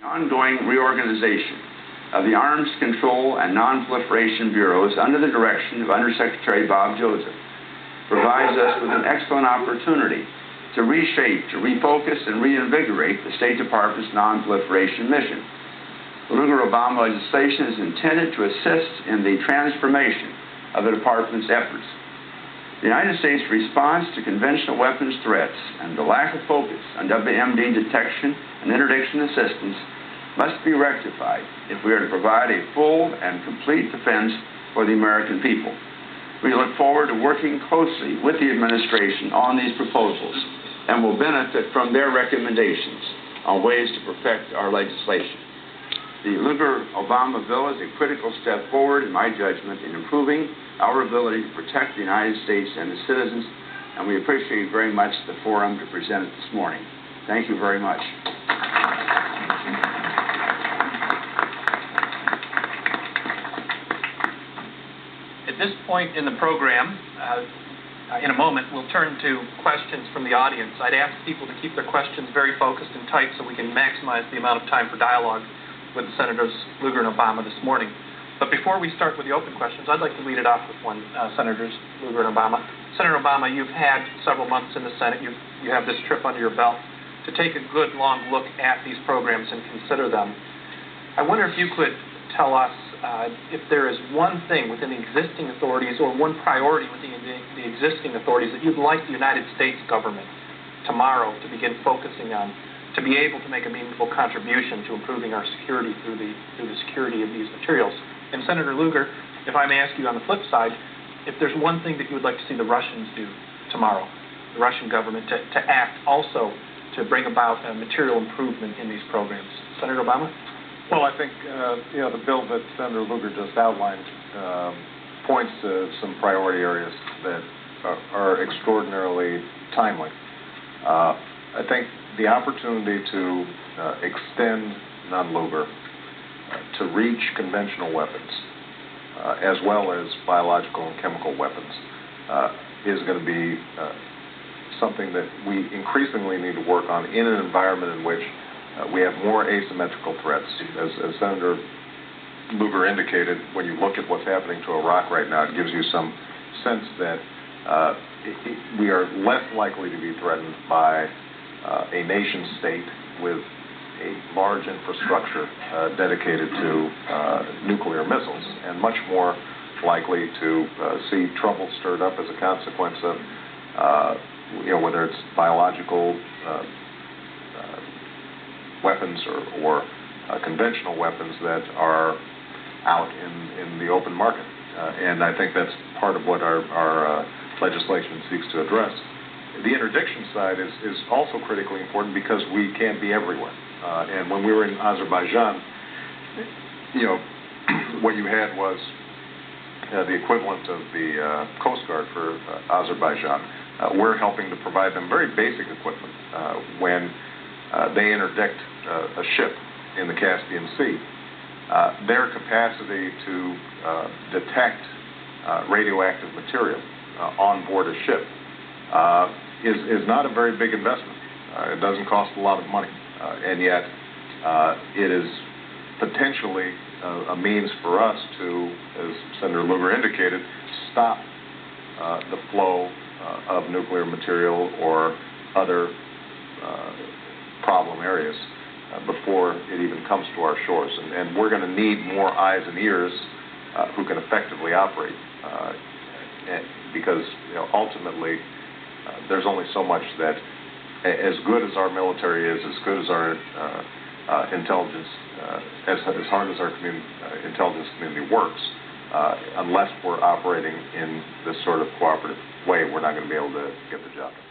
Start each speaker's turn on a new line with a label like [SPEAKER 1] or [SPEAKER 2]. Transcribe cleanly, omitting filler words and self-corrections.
[SPEAKER 1] Ongoing reorganization of the Arms Control and Nonproliferation Bureaus under the direction of Undersecretary Bob Joseph provides us with an excellent opportunity to reshape, to refocus, and reinvigorate the State Department's nonproliferation mission. The Lugar-Obama legislation is intended to assist in the transformation of the Department's efforts. The United States' response to conventional weapons threats and the lack of focus on WMD detection and interdiction assistance must be rectified if we are to provide a full and complete defense for the American people. We look forward to working closely with the administration on these proposals and will benefit from their recommendations on ways to perfect our legislation. The Lugar-Obama bill is a critical step forward, in my judgment, in improving our ability to protect the United States and its citizens, and we appreciate very much the forum to present it this morning. Thank you very much.
[SPEAKER 2] At this point in the program, in a moment, we'll turn to questions from the audience. I'd ask people to keep their questions very focused and tight so we can maximize the amount of time for dialogue with Senators Lugar and Obama this morning. But before we start with the open questions, I'd like to lead it off with one, Senators Lugar and Obama. Senator Obama, you've had several months in the Senate. You have this trip under your belt to take a good, long look at these programs and consider them. I wonder if you could tell us if there is one thing within the existing authorities or one priority within the existing authorities that you'd like the United States government tomorrow to begin focusing on, to be able to make a meaningful contribution to improving our security through the security of these materials. And Senator Lugar, if I may ask you on the flip side, if there's one thing that you would like to see the Russians do tomorrow, the Russian government, to act also to bring about a material improvement in these programs. Senator Obama?
[SPEAKER 3] Well, I think the bill that Senator Lugar just outlined points to some priority areas that are extraordinarily timely. I think the opportunity to extend non-Lugar to reach conventional weapons, as well as biological and chemical weapons, is going to be something that we increasingly need to work on in an environment in which we have more asymmetrical threats. As Senator Lugar indicated, when you look at what's happening to Iraq right now, it gives you some sense that we are less likely to be threatened by a nation state with a large infrastructure dedicated to nuclear missiles, and much more likely to see trouble stirred up as a consequence of whether it's biological weapons or conventional weapons that are out in the open market. And I think that's part of what our legislation seeks to address. The interdiction side is also critically important because we can't be everywhere. And when we were in Azerbaijan, what you had was the equivalent of the Coast Guard for Azerbaijan. We're helping to provide them very basic equipment when they interdict a ship in the Caspian Sea. Their capacity to detect radioactive material on board a ship is not a very big investment. It doesn't cost a lot of money, and yet it is potentially a means for us to, as Senator Lugar indicated, stop the flow of nuclear material or other problem areas before it even comes to our shores. And we're going to need more eyes and ears who can effectively operate because ultimately there's only so much that, as good as our military is, as good as our intelligence, as hard as our intelligence community works, unless we're operating in this sort of cooperative way, we're not going to be able to get the job done.